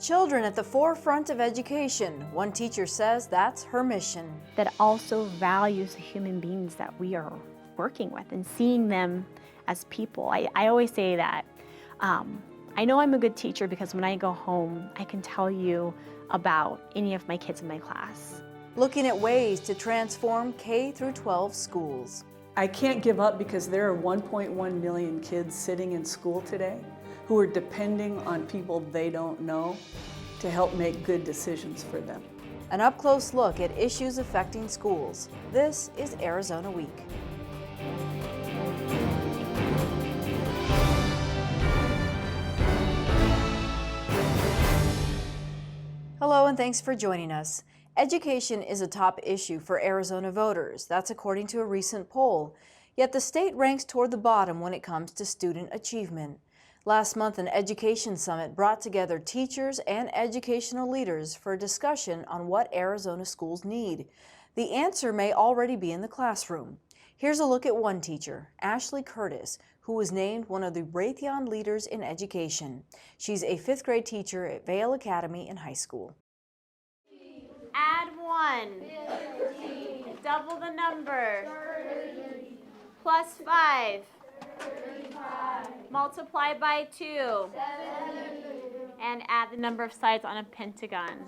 Children at the forefront of education. One teacher says that's her mission. That also values the human beings that we are working with and seeing them as people. I always say that I know I'm a good teacher because when I go home, I can tell you about any of my kids in my class. Looking at ways to transform K through 12 schools. I can't give up because there are 1.1 million kids sitting in school today who are depending on people they don't know to help make good decisions for them. An up-close look at issues affecting schools. This is Arizona Week. Hello and thanks for joining us. Education is a top issue for Arizona voters. That's according to a recent poll. Yet the state ranks toward the bottom when it comes to student achievement. Last month, an education summit brought together teachers and educational leaders for a discussion on what Arizona schools need. The answer may already be in the classroom. Here's a look at one teacher, Ashley Curtis, who was named one of the Raytheon leaders in education. She's a 5th grade teacher at Vail Academy in high school. Add 1. Double the number. Plus 5. Multiply by 2. And add the number of sides on a pentagon.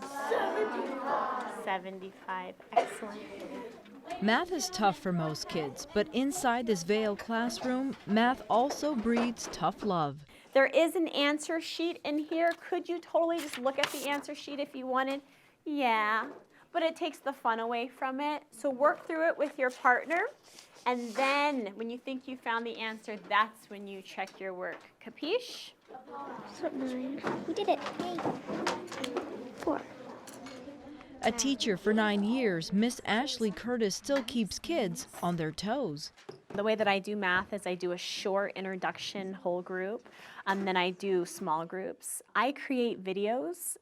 75. Excellent. Math is tough for most kids, but inside this Vail classroom, math also breeds tough love. There is an answer sheet in here. Could you totally just look at the answer sheet if you wanted? Yeah, but it takes the fun away from it. So work through it with your partner. And then when you think you found the answer, that's when you check your work. Capiche? We did it. Yay. 4. A teacher for 9 years, Miss Ashley Curtis still keeps kids on their toes. The way that I do math is I do a short introduction whole group, and then I do small groups. I create videos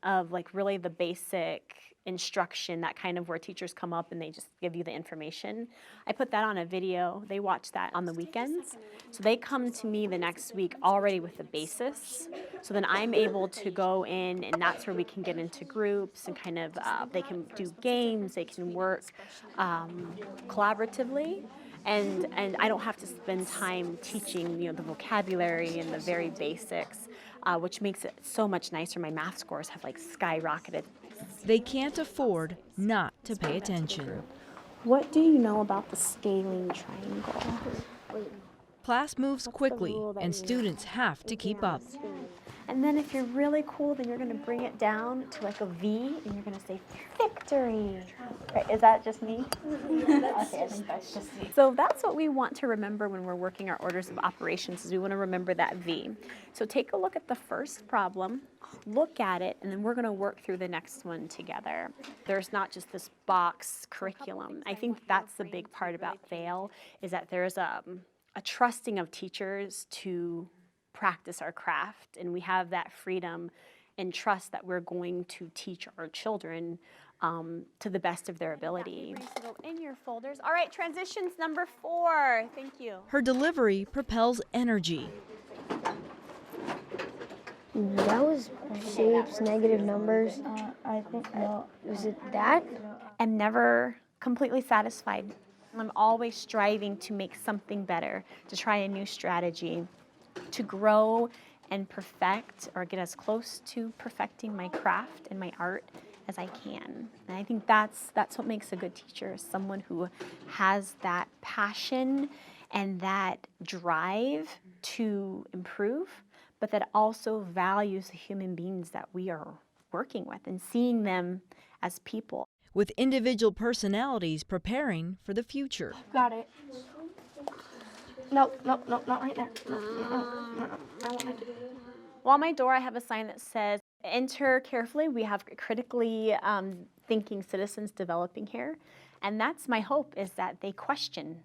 of like really the basic instruction, that kind of where teachers come up and they just give you the information. I put that on a video. They watch that on the weekends. So they come to me the next week already with the basis. So then I'm able to go in, and that's where we can get into groups and kind of, they can do games, they can work collaboratively. And I don't have to spend time teaching, the vocabulary and the very basics, which makes it so much nicer. My math scores have like skyrocketed. They can't afford not to pay attention. What do you know about the scaling triangle? Class moves quickly, and students have to keep up. And then if you're really cool, then you're going to bring it down to like a V, and you're going to say victory. Right, is that just me? Okay, I think that's just me. So that's what we want to remember when we're working our orders of operations, is we want to remember that V. So take a look at the first problem, look at it, and then we're going to work through the next one together. There's not just this box curriculum. I think that's the big part about Vail, is that there's a trusting of teachers to practice our craft, and we have that freedom and trust that we're going to teach our children to the best of their ability. In your folders. All right, transitions number 4. Thank you. Her delivery propels energy. That was shapes, negative numbers. I think, no. Was it that? I'm never completely satisfied. I'm always striving to make something better, to try a new strategy, to grow and perfect, or get as close to perfecting my craft and my art as I can. And I think that's what makes a good teacher, someone who has that passion and that drive to improve, but that also values the human beings that we are working with and seeing them as people. With individual personalities preparing for the future. Got it. No, not right there. No. I want it. Well, on my door, I have a sign that says, enter carefully. We have critically thinking citizens developing here. And that's my hope, is that they question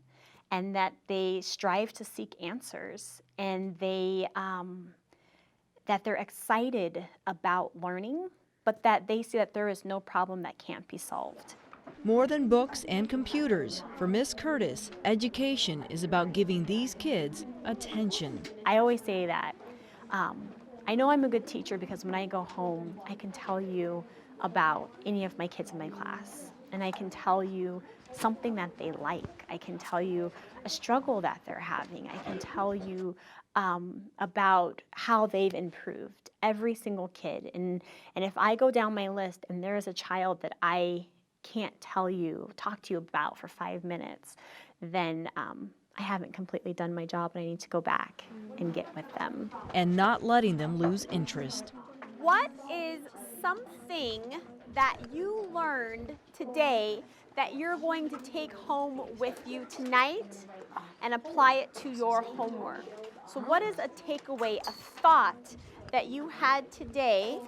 and that they strive to seek answers, and that they're excited about learning, but that they see that there is no problem that can't be solved. More than books and computers, for Miss Curtis, education is about giving these kids attention. I always say that I know I'm a good teacher because when I go home, I can tell you about any of my kids in my class. And I can tell you something that they like. I can tell you a struggle that they're having. I can tell you about how they've improved, every single kid. And if I go down my list and there is a child that I can't talk to you about for 5 minutes, then I haven't completely done my job and I need to go back and get with them. And not letting them lose interest. What is something that you learned today that you're going to take home with you tonight and apply it to your homework? So what is a takeaway, a thought that you had today?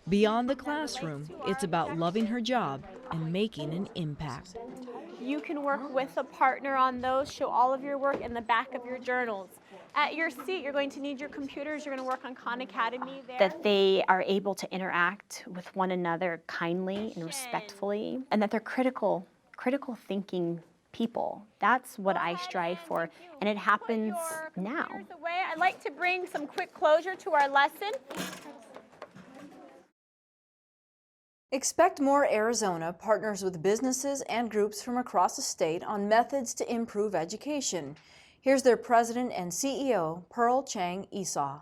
Beyond the classroom, it's about loving her job and making an impact. You can work with a partner on those. Show all of your work in the back of your journals. At your seat, you're going to need your computers. You're going to work on Khan Academy there. That they are able to interact with one another kindly and respectfully, and that they're critical thinking people. That's what I strive for, and it happens now. I'd like to bring some quick closure to our lesson. Expect More Arizona partners with businesses and groups from across the state on methods to improve education. Here's their president and CEO, Chang Esau.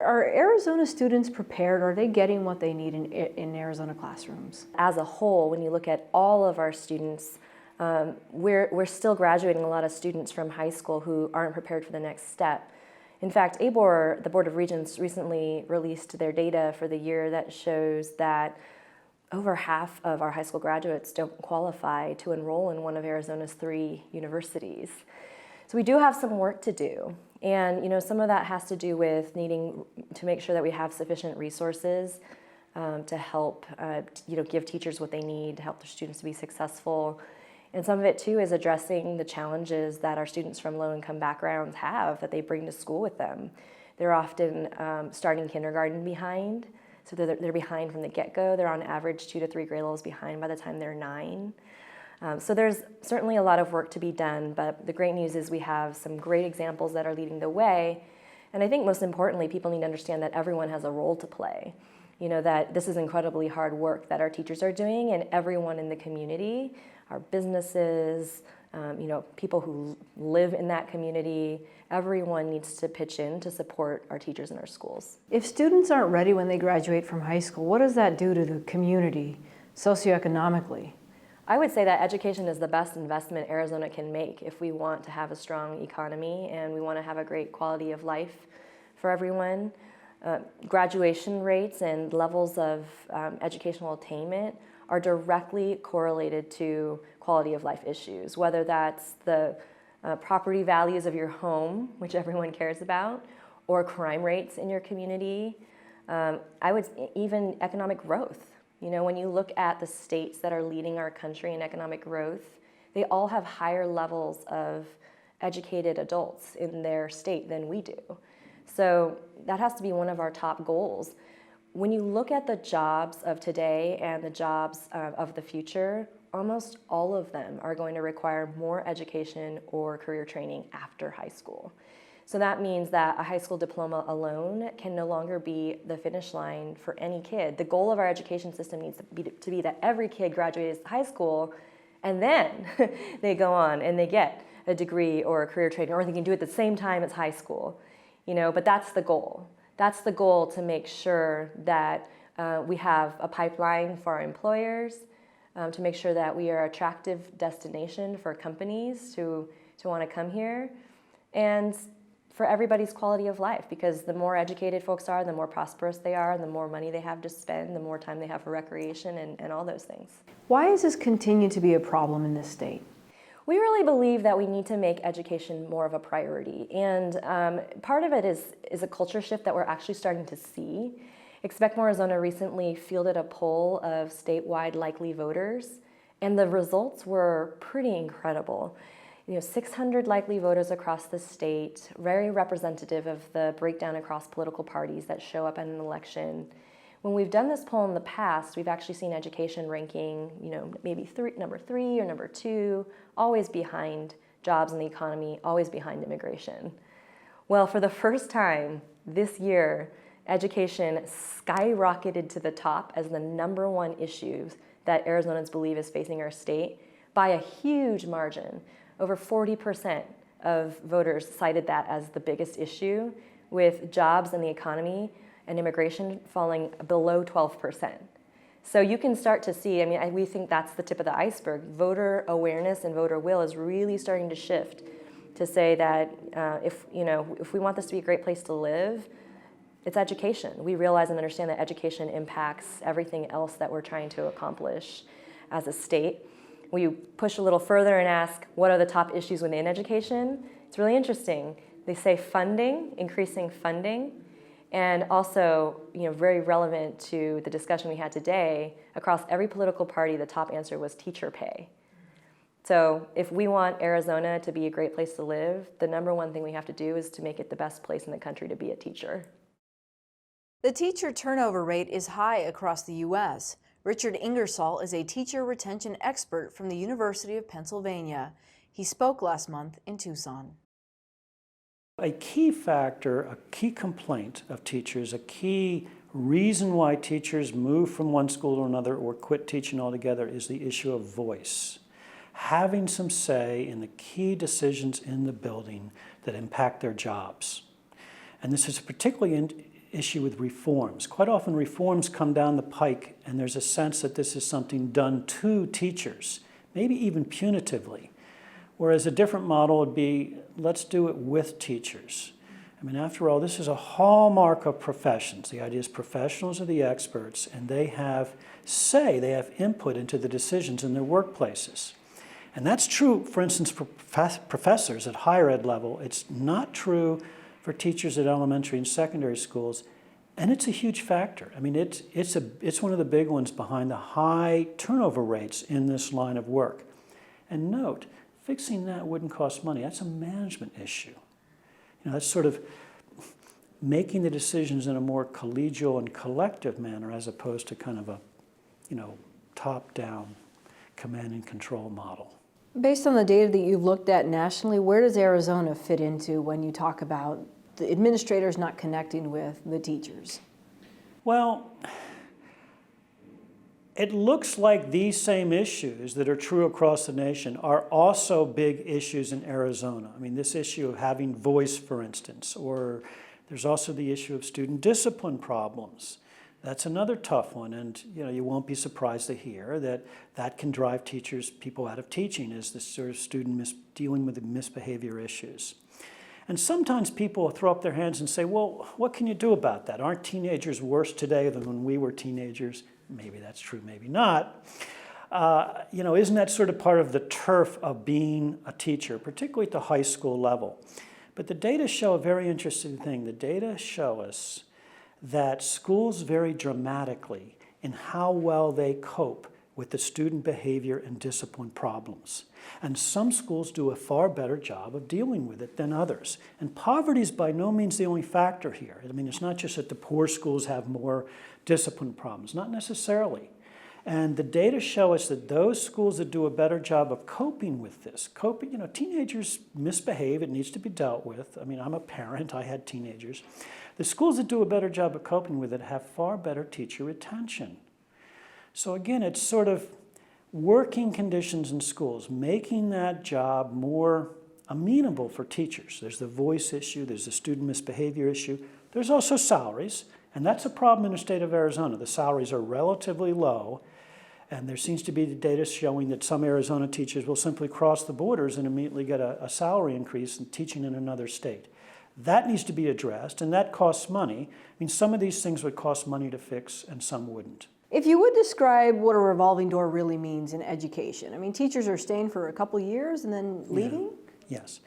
Are Arizona students prepared? Are they getting what they need in Arizona classrooms? As a whole, when you look at all of our students, we're still graduating a lot of students from high school who aren't prepared for the next step. In fact, ABOR, the Board of Regents, recently released their data for the year that shows that over half of our high school graduates don't qualify to enroll in one of Arizona's 3 universities. So we do have some work to do. And some of that has to do with needing to make sure that we have sufficient resources to help give teachers what they need to help their students to be successful. And some of it too is addressing the challenges that our students from low-income backgrounds have that they bring to school with them. They're often starting kindergarten behind, so they're behind from the get-go. They're on average 2 to 3 grade levels behind by the time they're 9. So there's certainly a lot of work to be done, but the great news is we have some great examples that are leading the way. And I think most importantly, people need to understand that everyone has a role to play. That this is incredibly hard work that our teachers are doing, and everyone in the community, our businesses, people who live in that community, everyone needs to pitch in to support our teachers in our schools. If students aren't ready when they graduate from high school, what does that do to the community socioeconomically? I would say that education is the best investment Arizona can make if we want to have a strong economy and we want to have a great quality of life for everyone. Graduation rates and levels of educational attainment are directly correlated to quality of life issues, whether that's the property values of your home, which everyone cares about, or crime rates in your community. I would even economic growth. When you look at the states that are leading our country in economic growth, they all have higher levels of educated adults in their state than we do. So that has to be one of our top goals. When you look at the jobs of today and the jobs of the future, almost all of them are going to require more education or career training after high school. So that means that a high school diploma alone can no longer be the finish line for any kid. The goal of our education system needs to be that every kid graduates high school and then they go on and they get a degree or a career training, or they can do it at the same time as high school. But that's the goal. That's the goal, to make sure that we have a pipeline for our employers, to make sure that we are an attractive destination for companies to want to come here, and for everybody's quality of life, because the more educated folks are, the more prosperous they are, and the more money they have to spend, the more time they have for recreation and all those things. Why does this continue to be a problem in this state? We really believe that we need to make education more of a priority, and part of it is a culture shift that we're actually starting to see. Expect More Arizona recently fielded a poll of statewide likely voters, and the results were pretty incredible. 600 likely voters across the state, very representative of the breakdown across political parties that show up at an election. When we've done this poll in the past, we've actually seen education ranking, maybe number 3 or number 2, always behind jobs and the economy, always behind immigration. Well, for the first time this year, education skyrocketed to the top as the #1 issue that Arizonans believe is facing our state by a huge margin. Over 40% of voters cited that as the biggest issue, with jobs and the economy and immigration falling below 12%. So you can start to see, we think that's the tip of the iceberg. Voter awareness and voter will is really starting to shift to say that if we want this to be a great place to live, it's education. We realize and understand that education impacts everything else that we're trying to accomplish as a state. We push a little further and ask, what are the top issues within education? It's really interesting. They say funding, increasing funding, and also, very relevant to the discussion we had today, across every political party, the top answer was teacher pay. So if we want Arizona to be a great place to live, the #1 thing we have to do is to make it the best place in the country to be a teacher. The teacher turnover rate is high across the U.S. Richard Ingersoll is a teacher retention expert from the University of Pennsylvania. He spoke last month in Tucson. A key factor, a key complaint of teachers, a key reason why teachers move from one school to another or quit teaching altogether is the issue of voice. Having some say in the key decisions in the building that impact their jobs. And this is particularly an issue with reforms. Quite often reforms come down the pike and there's a sense that this is something done to teachers, maybe even punitively. Whereas a different model would be, let's do it with teachers. After all, this is a hallmark of professions. The idea is professionals are the experts and they have say, they have input into the decisions in their workplaces. And that's true, for instance, for professors at higher ed level. It's not true for teachers at elementary and secondary schools, and it's a huge factor. It's one of the big ones behind the high turnover rates in this line of work. And note, fixing that wouldn't cost money. That's a management issue. That's sort of making the decisions in a more collegial and collective manner as opposed to kind of a, top-down command and control model. Based on the data that you've looked at nationally, where does Arizona fit into when you talk about the administrators not connecting with the teachers? Well, it looks like these same issues that are true across the nation are also big issues in Arizona. This issue of having voice, for instance, or there's also the issue of student discipline problems. That's another tough one, and you won't be surprised to hear that that can drive people out of teaching, is this sort of student dealing with the misbehavior issues. And sometimes people throw up their hands and say, well, what can you do about that? Aren't teenagers worse today than when we were teenagers? Maybe that's true, maybe not. Isn't that sort of part of the turf of being a teacher, particularly at the high school level? But the data show a very interesting thing. The data show us that schools vary dramatically in how well they cope with the student behavior and discipline problems. And some schools do a far better job of dealing with it than others. And poverty is by no means the only factor here. It's not just that the poor schools have more discipline problems, not necessarily. And the data show us that those schools that do a better job of coping with this, teenagers misbehave, it needs to be dealt with. I'm a parent, I had teenagers. The schools that do a better job of coping with it have far better teacher retention. So again, it's sort of working conditions in schools, making that job more amenable for teachers. There's the voice issue, there's the student misbehavior issue. There's also salaries, and that's a problem in the state of Arizona. The salaries are relatively low, and there seems to be data showing that some Arizona teachers will simply cross the borders and immediately get a salary increase in teaching in another state. That needs to be addressed, and that costs money. Some of these things would cost money to fix, and some wouldn't. If you would describe what a revolving door really means in education, teachers are staying for a couple years and then leaving? Yeah. Yes.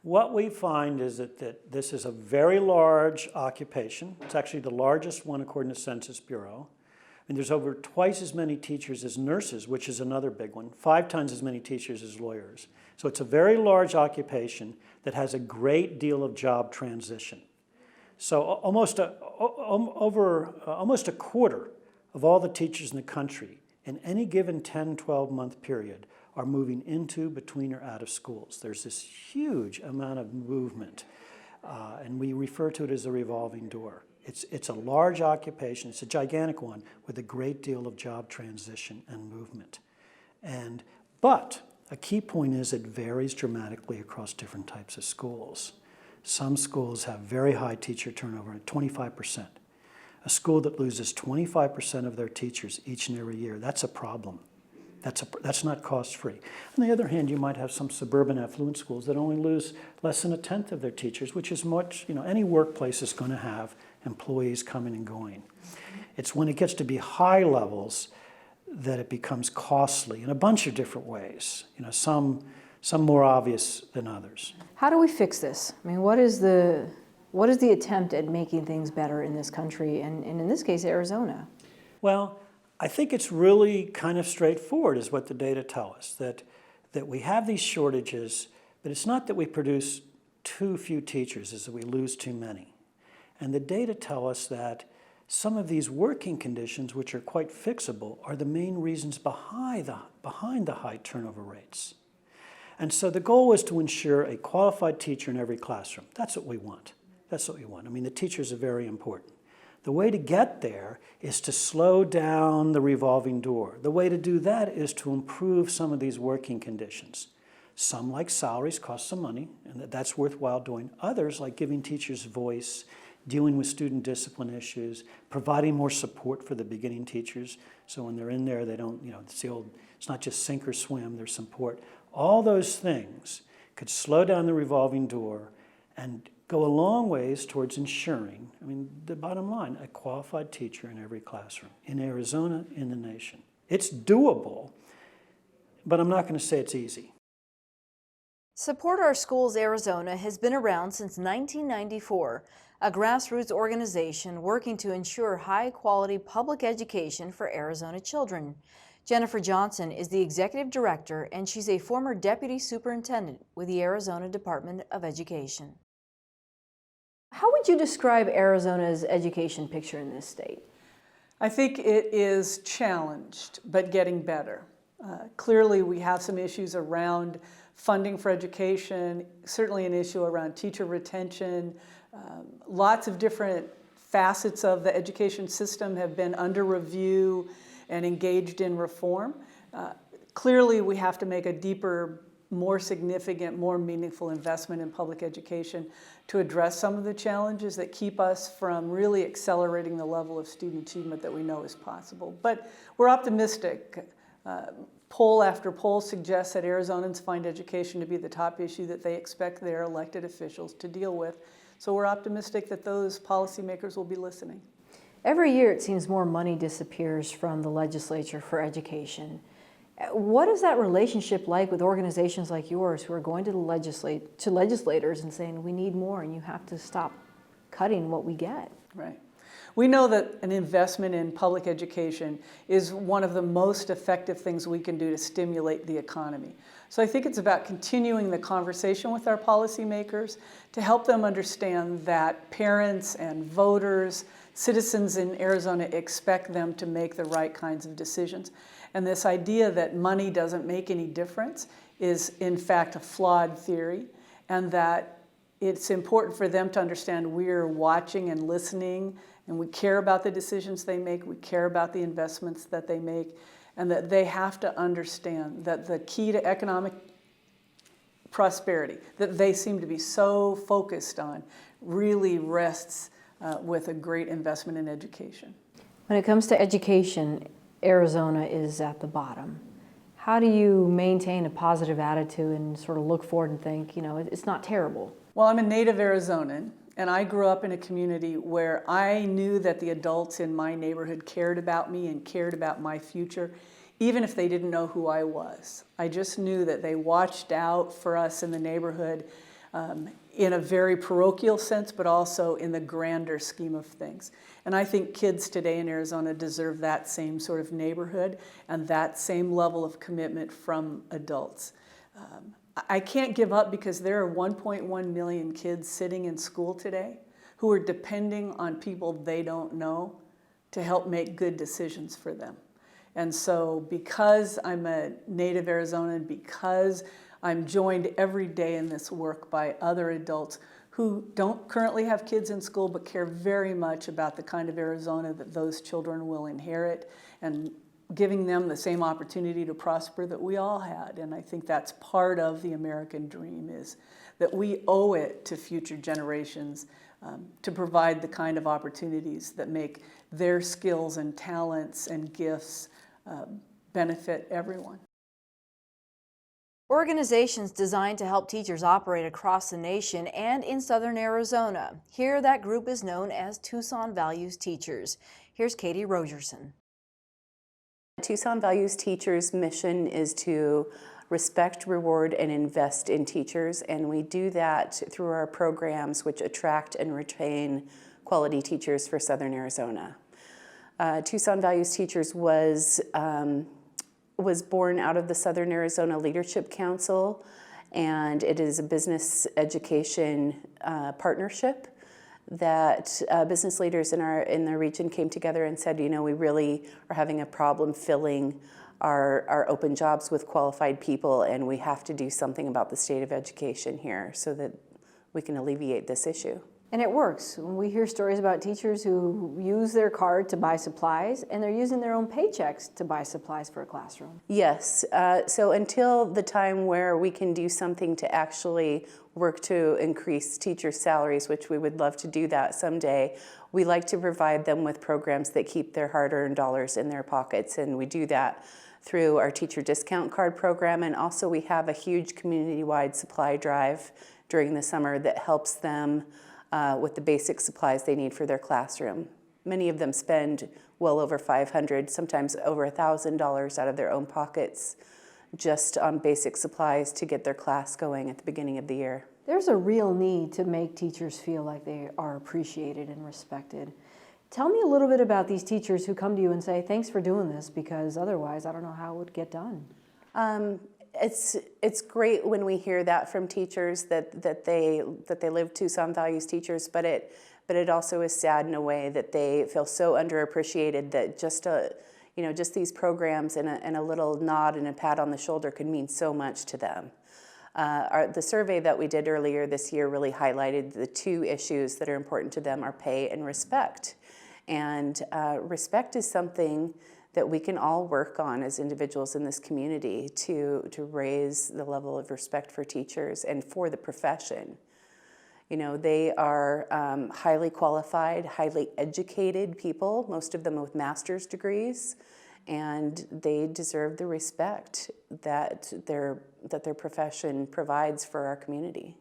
What we find is that this is a very large occupation. It's actually the largest one according to Census Bureau. There's over twice as many teachers as nurses, which is another big one, 5 times as many teachers as lawyers. So it's a very large occupation that has a great deal of job transition. So almost a quarter of all the teachers in the country in any given 10, 12-month period are moving into, between, or out of schools. There's this huge amount of movement. and we refer to it as a revolving door. It's a large occupation, it's a gigantic one with a great deal of job transition and movement. But a key point is it varies dramatically across different types of schools. Some schools have very high teacher turnover at 25%. A school that loses 25% of their teachers each and every year, that's a problem. That's not cost-free. On the other hand, you might have some suburban affluent schools that only lose less than 1/10 of their teachers, which is much, any workplace is going to have employees coming and going. It's when it gets to be high levels that it becomes costly in a bunch of different ways, some more obvious than others. How do we fix this? I mean, what is the attempt at making things better in this country, and in this case, Arizona? Well, I think it's really kind of straightforward is what the data tell us, that we have these shortages, but it's not that we produce too few teachers, it's that we lose too many. And the data tell us that some of these working conditions, which are quite fixable, are the main reasons behind the high turnover rates. And so the goal is to ensure a qualified teacher in every classroom. That's what we want. That's what we want. I mean, the teachers are very important. The way to get there is to slow down the revolving door. The way to do that is to improve some of these working conditions. Some, like salaries, cost some money, and that's worthwhile doing. Others, like giving teachers voice, dealing with student discipline issues, providing more support for the beginning teachers, so when they're in there, they don't, it's not just sink or swim, there's support. All those things could slow down the revolving door and go a long ways towards ensuring, the bottom line, a qualified teacher in every classroom, in Arizona, in the nation. It's doable, but I'm not going to say it's easy. Support Our Schools Arizona has been around since 1994, a grassroots organization working to ensure high-quality public education for Arizona children. Jennifer Johnson is the executive director, and she's a former deputy superintendent with the Arizona Department of Education. How would you describe Arizona's education picture in this state? I think it is challenged, but getting better. Clearly, we have some issues around funding for education, certainly an issue around teacher retention. Lots of different facets of the education system have been under review and engaged in reform. Clearly, we have to make a deeper, more significant, more meaningful investment in public education to address some of the challenges that keep us from really accelerating the level of student achievement that we know is possible. But we're optimistic. Poll after poll suggests that Arizonans find education to be the top issue that they expect their elected officials to deal with. So we're optimistic that those policymakers will be listening. Every year it seems more money disappears from the legislature for education. What is that relationship like with organizations like yours who are going to the legislators and saying, we need more and you have to stop cutting what we get? Right. We know that an investment in public education is one of the most effective things we can do to stimulate the economy. So I think it's about continuing the conversation with our policymakers to help them understand that parents and voters, citizens in Arizona expect them to make the right kinds of decisions. And this idea that money doesn't make any difference is in fact a flawed theory, and that it's important for them to understand we're watching and listening, and we care about the decisions they make, we care about the investments that they make, and that they have to understand that the key to economic prosperity that they seem to be so focused on really rests with a great investment in education. When it comes to education, Arizona is at the bottom. How do you maintain a positive attitude and sort of look forward and think, it's not terrible? Well, I'm a native Arizonan, and I grew up in a community where I knew that the adults in my neighborhood cared about me and cared about my future, even if they didn't know who I was. I just knew that they watched out for us in the neighborhood in a very parochial sense, but also in the grander scheme of things. And I think kids today in Arizona deserve that same sort of neighborhood and that same level of commitment from adults. I can't give up because there are 1.1 million kids sitting in school today who are depending on people they don't know to help make good decisions for them. And so because I'm a native Arizonan, because I'm joined every day in this work by other adults who don't currently have kids in school but care very much about the kind of Arizona that those children will inherit, and giving them the same opportunity to prosper that we all had. And I think that's part of the American dream, is that we owe it to future generations to provide the kind of opportunities that make their skills and talents and gifts benefit everyone. Organizations designed to help teachers operate across the nation and in southern Arizona. Here, that group is known as Tucson Values Teachers. Here's Katie Rogerson. Tucson Values Teachers' mission is to respect, reward, and invest in teachers, and we do that through our programs which attract and retain quality teachers for southern Arizona. Tucson Values Teachers was born out of the Southern Arizona Leadership Council, and it is a business education partnership that business leaders in the region came together and said, you know, we really are having a problem filling our open jobs with qualified people, and we have to do something about the state of education here so that we can alleviate this issue. And it works. When we hear stories about teachers who use their card to buy supplies, and they're using their own paychecks to buy supplies for a classroom. Yes, so until the time where we can do something to actually work to increase teachers' salaries, which we would love to do that someday, we like to provide them with programs that keep their hard-earned dollars in their pockets, and we do that through our teacher discount card program, and also we have a huge community-wide supply drive during the summer that helps them with the basic supplies they need for their classroom. Many of them spend well over $500, sometimes over $1,000 out of their own pockets just on basic supplies to get their class going at the beginning of the year. There's a real need to make teachers feel like they are appreciated and respected. Tell me a little bit about these teachers who come to you and say, thanks for doing this, because otherwise I don't know how it would get done. It's great when we hear that from teachers that they live Tucson Values Teachers, but it also is sad in a way that they feel so underappreciated that just these programs and a little nod and a pat on the shoulder could mean so much to them. The survey that we did earlier this year really highlighted the two issues that are important to them are pay and respect. And respect is something that we can all work on as individuals in this community to raise the level of respect for teachers and for the profession. You know, they are highly qualified, highly educated people, most of them with master's degrees, and they deserve the respect that their profession provides for our community.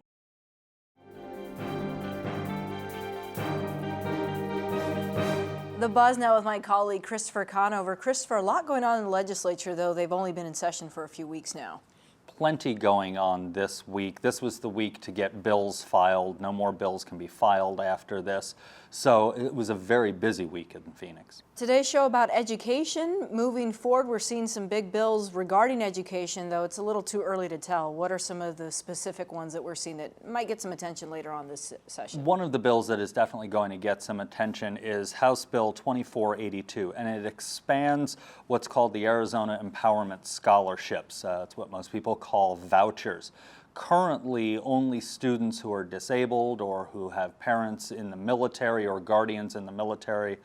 The Buzz now with my colleague Christopher Conover. Christopher, a lot going on in the legislature, though they've only been in session for a few weeks now. Plenty going on this week. This was the week to get bills filed. No more bills can be filed after this. So it was a very busy week in Phoenix. Today's show about education. Moving forward, we're seeing some big bills regarding education, though it's a little too early to tell. What are some of the specific ones that we're seeing that might get some attention later on this session? One of the bills that is definitely going to get some attention is House Bill 2482, and it expands what's called the Arizona Empowerment Scholarships. It's what most people call vouchers. Currently, only students who are disabled or who have parents in the military or guardians in the military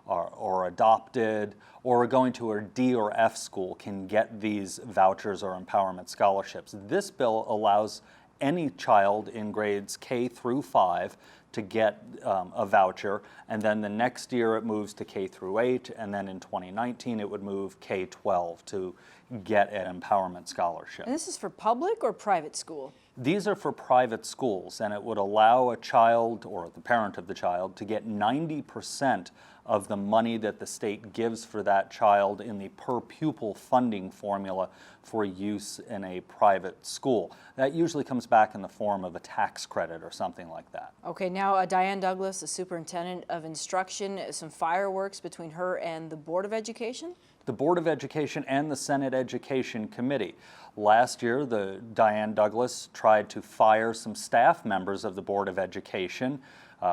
or adopted or are going to a D or F school can get these vouchers or empowerment scholarships. This bill allows any child in grades K through 5 to get a voucher, and then the next year it moves to K through 8, and then in 2019 it would move K-12 to get an empowerment scholarship. And this is for public or private school? These are for private schools, and it would allow a child or the parent of the child to get 90% of the money that the state gives for that child in the per pupil funding formula for use in a private school. That usually comes back in the form of a tax credit or something like that. Okay, now Diane Douglas, the superintendent of instruction, some fireworks between her and the Board of Education? The Board of Education and the Senate Education Committee. Last year, Diane Douglas tried to fire some staff members of the Board of Education.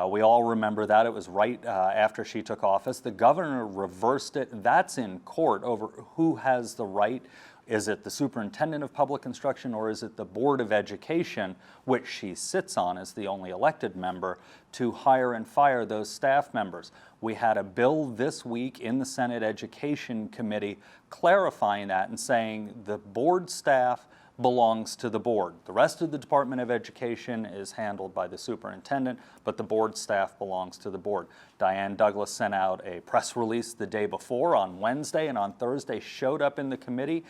We all remember that. It was right after she took office. The governor reversed it. That's in court over who has the right Is it the superintendent of public instruction, or is it the Board of Education, which she sits on as the only elected member, to hire and fire those staff members? We had a bill this week in the Senate Education Committee clarifying that and saying the board staff belongs to the board. The rest of the Department of Education is handled by the superintendent, but the board staff belongs to the board. Diane Douglas sent out a press release the day before on Wednesday, and on Thursday showed up in the committee,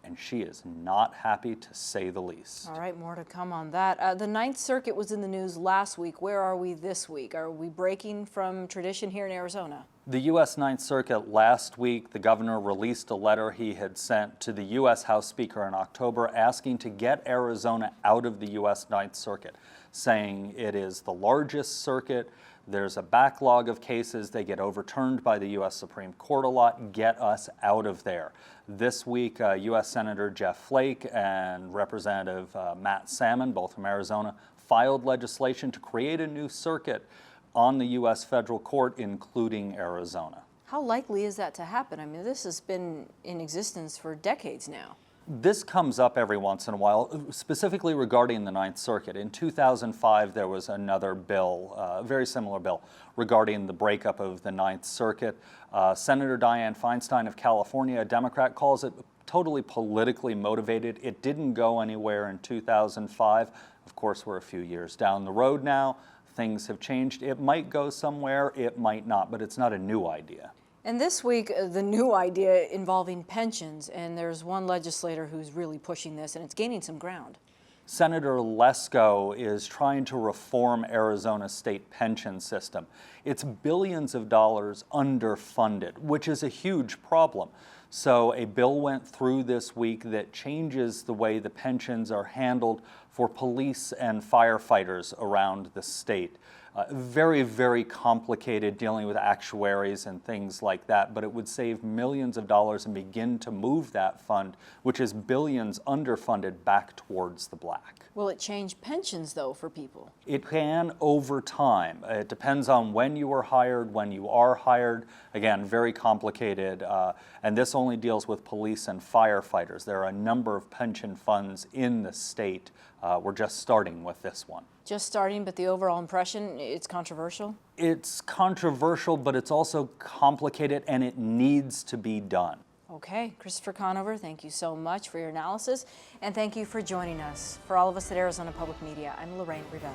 and she is not happy, to say the least. All right, more to come on that. The Ninth Circuit was in the news last week. Where are we this week? Are we breaking from tradition here in Arizona? The U.S. Ninth Circuit last week, the governor released a letter he had sent to the U.S. House Speaker in October asking to get Arizona out of the U.S. Ninth Circuit, saying it is the largest circuit. There's a backlog of cases. They get overturned by the U.S. Supreme Court a lot. Get us out of there. This week, U.S. Senator Jeff Flake and Representative Matt Salmon, both from Arizona, filed legislation to create a new circuit on the U.S. federal court, including Arizona. How likely is that to happen? I mean, this has been in existence for decades now. This comes up every once in a while, specifically regarding the Ninth Circuit. In 2005, there was another bill, a very similar bill, regarding the breakup of the Ninth Circuit. Senator Dianne Feinstein of California, a Democrat, calls it totally politically motivated. It didn't go anywhere in 2005. Of course, we're a few years down the road now. Things have changed. It might go somewhere, it might not, but it's not a new idea. And this week, the new idea involving pensions, and there's one legislator who's really pushing this, and it's gaining some ground. Senator Lesko is trying to reform Arizona's state pension system. It's billions of dollars underfunded, which is a huge problem. So a bill went through this week that changes the way the pensions are handled for police and firefighters around the state. Very, very complicated, dealing with actuaries and things like that, but it would save millions of dollars and begin to move that fund, which is billions underfunded, back towards the black. Will it change pensions, though, for people? It can over time. It depends on when you were hired, when you are hired. Again, very complicated, and this only deals with police and firefighters. There are a number of pension funds in the state. We're just starting with this one. Just starting, but the overall impression, it's controversial? It's controversial, but it's also complicated, and it needs to be done. Okay, Christopher Conover, thank you so much for your analysis, and thank you for joining us. For all of us at Arizona Public Media, I'm Lorraine Rivera.